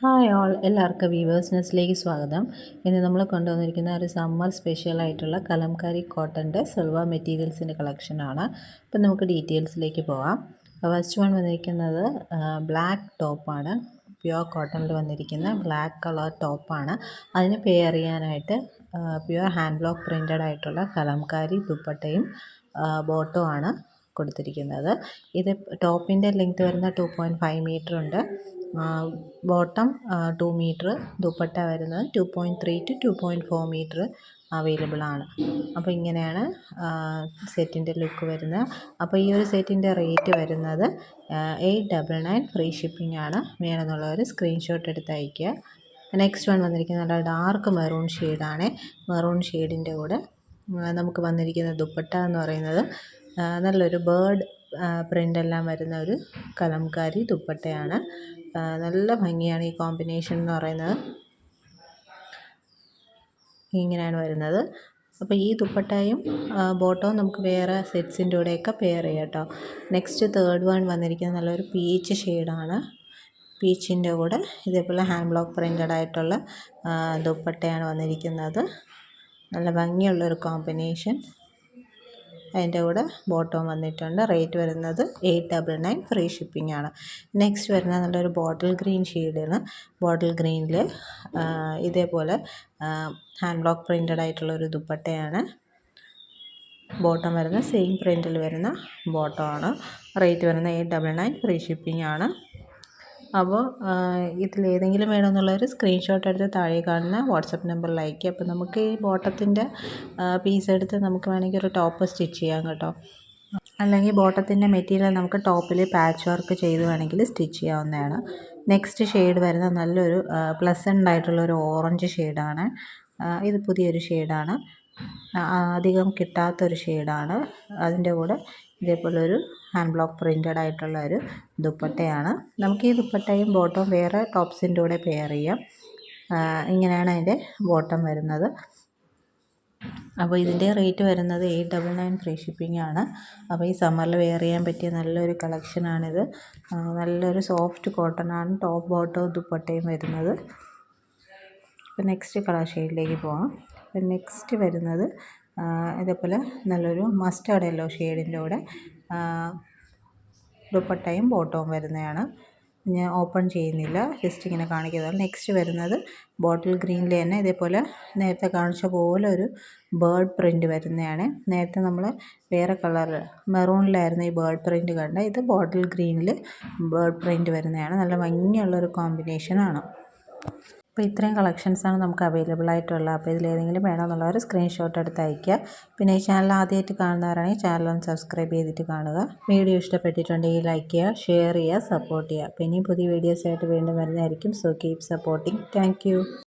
Hi all, എല്ലാവർക്കും weavers നെസ്റ്റിലേക്ക് സ്വാഗതം. ഇന്ന് നമ്മൾ കൊണ്ടുവന്നിരിക്കുന്ന ഒരു സമ്മർ സ്പെഷ്യൽ ആയിട്ടുള്ള കലംകാരി കോട്ടൻ്റെ സിൽവർ മെറ്റീരിയൽസിൻ്റെ കളക്ഷനാണ്. അപ്പം നമുക്ക് ഡീറ്റെയിൽസിലേക്ക് പോകാം. ഫസ്റ്റ് വൺ വന്നിരിക്കുന്നത് ബ്ലാക്ക് ടോപ്പാണ്. പ്യുവർ കോട്ടണിൽ വന്നിരിക്കുന്ന ബ്ലാക്ക് കളർ ടോപ്പാണ്. അതിന് പെയർ ചെയ്യാനായിട്ട് പ്യുവർ ഹാൻഡ് ബ്ലോക്ക് പ്രിൻറ്റഡ് ആയിട്ടുള്ള കലംകാരി ദുപ്പട്ടയും ബോട്ടുമാണ് കൊടുത്തിരിക്കുന്നത്. ഇത് ടോപ്പിൻ്റെ ലെങ്ത് വരുന്ന 2.5 മീറ്റർ ഉണ്ട്. ബോട്ടം 2 മീറ്റർ, ദുപ്പട്ട വരുന്നത് 2.3 to 2.4 മീറ്റർ അവൈലബിൾ ആണ്. അപ്പോൾ ഇങ്ങനെയാണ് സെറ്റിൻ്റെ ലുക്ക് വരുന്നത്. അപ്പോൾ ഈ ഒരു സെറ്റിൻ്റെ റേറ്റ് വരുന്നത് 899 ഫ്രീ ഷിപ്പിംഗ് ആണ്. വേണമെന്നുള്ളവർ സ്ക്രീൻഷോട്ട് എടുത്ത് അയയ്ക്കുക. നെക്സ്റ്റ് വൺ വന്നിരിക്കുന്നത് നല്ല ഡാർക്ക് മെറൂൺ ഷെയ്ഡാണ്. മെറൂൺ ഷെയ്ഡിൻ്റെ കൂടെ നമുക്ക് വന്നിരിക്കുന്ന ദുപ്പട്ട എന്ന് പറയുന്നത് നല്ലൊരു ബേർഡ് പ്രിൻ്റെല്ലാം വരുന്ന ഒരു കലംകാരി ദുപ്പട്ടയാണ്. നല്ല ഭംഗിയാണ് ഈ കോമ്പിനേഷൻ എന്ന് പറയുന്നത്. ഇങ്ങനെയാണ് വരുന്നത്. അപ്പോൾ ഈ ദുപ്പട്ടയും ബോട്ടവും നമുക്ക് വേറെ സെറ്റ്സിൻ്റെ കൂടെയൊക്കെ പെയർ ചെയ്യാം കേട്ടോ. നെക്സ്റ്റ് തേർഡ് വൺ വന്നിരിക്കുന്നത് നല്ലൊരു പീച്ച് ഷെയ്ഡാണ്. പീച്ചിൻ്റെ കൂടെ ഇതേപോലെ ഹാൻഡ് ബ്ലോക്ക് പ്രിൻ്റഡ് ആയിട്ടുള്ള ദുപ്പട്ടയാണ് വന്നിരിക്കുന്നത്. നല്ല ഭംഗിയുള്ളൊരു കോമ്പിനേഷൻ. അതിൻ്റെ കൂടെ ബോട്ടവും വന്നിട്ടുണ്ട്. റേറ്റ് വരുന്നത് 899 ഫ്രീ ഷിപ്പിംഗ് ആണ്. നെക്സ്റ്റ് വരുന്നത് നല്ലൊരു ബോട്ടിൽ ഗ്രീൻ ഷെയ്ഡാണ്. ബോട്ടിൽ ഗ്രീനിൽ ഇതേപോലെ ഹാൻഡ് ബ്ലോക്ക് പ്രിൻ്റഡ് ആയിട്ടുള്ളൊരു ദുപ്പട്ടയാണ്. ബോട്ടം വരുന്നത് സെയിം പ്രിൻറ്റിൽ വരുന്ന ബോട്ടമാണ്. റേറ്റ് വരുന്നത് 899 ഫ്രീ ഷിപ്പിംഗ് ആണ്. അപ്പോൾ ഇതിലേതെങ്കിലും വേണമെന്നുള്ളൊരു സ്ക്രീൻഷോട്ട് എടുത്ത് താഴെ കാണുന്ന വാട്സപ്പ് നമ്പറിൽ അയയ്ക്കുക. അപ്പോൾ നമുക്ക് ഈ ബോട്ടത്തിൻ്റെ പീസ് എടുത്ത് നമുക്ക് വേണമെങ്കിൽ ഒരു ടോപ്പ് സ്റ്റിച്ച് ചെയ്യാം കേട്ടോ. അല്ലെങ്കിൽ ബോട്ടത്തിൻ്റെ മെറ്റീരിയൽ നമുക്ക് ടോപ്പിൽ പാച്ച് വർക്ക് ചെയ്ത് വേണമെങ്കിൽ സ്റ്റിച്ച് ചെയ്യാവുന്നതാണ്. നെക്സ്റ്റ് ഷെയ്ഡ് വരുന്നത് നല്ലൊരു പ്ലസൻ്റ് ആയിട്ടുള്ളൊരു ഓറഞ്ച് ഷെയ്ഡാണ്. ഇത് പുതിയൊരു ഷെയ്ഡാണ്. അധികം കിട്ടാത്തൊരു ഷെയ്ഡാണ്. അതിൻ്റെ കൂടെ ഇതേപോലെ ഒരു ഹാൻഡ് ബ്ലോക്ക് പ്രിൻ്റഡ് ആയിട്ടുള്ള ഒരു ദുപ്പട്ടയാണ്. നമുക്ക് ഈ ദുപ്പട്ടയും ബോട്ടവും വേറെ ടോപ്സിൻ്റെ കൂടെ പെയർ ചെയ്യാം. ഇങ്ങനെയാണ് അതിൻ്റെ ബോട്ടം വരുന്നത്. അപ്പോൾ ഇതിൻ്റെ റേറ്റ് വരുന്നത് 899 ഫ്രീ ഷിപ്പിംഗ് ആണ്. അപ്പോൾ ഈ സമ്മറിൽ വെയർ ചെയ്യാൻ പറ്റിയ നല്ലൊരു കളക്ഷനാണിത്. നല്ലൊരു സോഫ്റ്റ് കോട്ടൺ ആണ് ടോപ്പ് ബോട്ടവും ദുപ്പട്ടയും വരുന്നത്. അപ്പോൾ നെക്സ്റ്റ് കളർ ഷെയ്ഡിലേക്ക് പോകാം. അപ്പോൾ നെക്സ്റ്റ് വരുന്നത് ഇതേപോലെ നല്ലൊരു മസ്റ്റാർഡ് യെല്ലോ ഷെയ്ഡിൻ്റെ കൂടെ ദുപ്പട്ടയും ബോട്ടവും വരുന്നതാണ്. ഞാൻ ഓപ്പൺ ചെയ്യുന്നില്ല, ജസ്റ്റ് ഇങ്ങനെ കാണിക്കുന്നത്. നെക്സ്റ്റ് വരുന്നത് ബോട്ടിൽ ഗ്രീനിൽ തന്നെ ഇതേപോലെ നേരത്തെ കാണിച്ച പോലെ ഒരു ബേർഡ് പ്രിൻ്റ് വരുന്നതാണ്. നേരത്തെ നമ്മൾ വേറെ കളർ മെറൂണിലായിരുന്നു ഈ ബേർഡ് പ്രിൻ്റ് കണ്ടത്. ഇത് ബോട്ടിൽ ഗ്രീനിൽ ബേർഡ് പ്രിൻ്റ് വരുന്നതാണ്. നല്ല ഭംഗിയുള്ളൊരു കോമ്പിനേഷനാണ്. അപ്പോൾ ഇത്രയും കളക്ഷൻസാണ് നമുക്ക് അവൈലബിൾ ആയിട്ടുള്ളത്. അപ്പോൾ ഇതിലേതെങ്കിലും വേണമെന്നുള്ളവർ സ്ക്രീൻഷോട്ട് എടുത്ത് അയയ്ക്കുക. പിന്നെ ഈ ചാനൽ ആദ്യമായിട്ട് കാണുന്നവരാണെങ്കിൽ ചാനൽ ഒന്ന് സബ്സ്ക്രൈബ് ചെയ്തിട്ട് കാണുക. വീഡിയോ ഇഷ്ടപ്പെട്ടിട്ടുണ്ടെങ്കിൽ ലൈക്ക് ചെയ്യുക, ഷെയർ ചെയ്യുക, സപ്പോർട്ട് ചെയ്യുക. പിന്നെ പുതിയ വീഡിയോസായിട്ട് വീണ്ടും വരുന്നതായിരിക്കും. So keep supporting. Thank you.